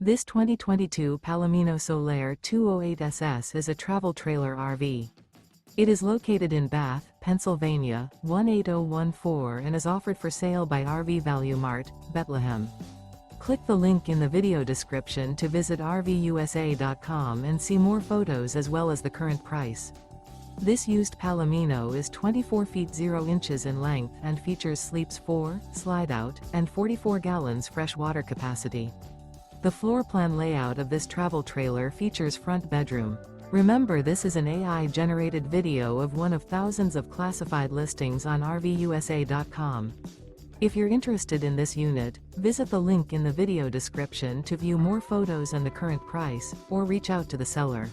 This 2022 Palomino Solaire 208SS is a travel trailer RV. It is located in Bath, Pennsylvania, 18014 and is offered for sale by RV Value Mart, Behtlehem. Click the link in the video description to visit RVUSA.com and see more photos as well as the current price. This used Palomino is 24 feet 0 inches in length and features sleeps 4, Slideout, and 44 gallons fresh water capacity. The floor plan layout of this travel trailer features front bedroom. Remember, this is an AI-generated video of one of thousands of classified listings on RVUSA.com. If you're interested in this unit, visit the link in the video description to view more photos and the current price, or reach out to the seller.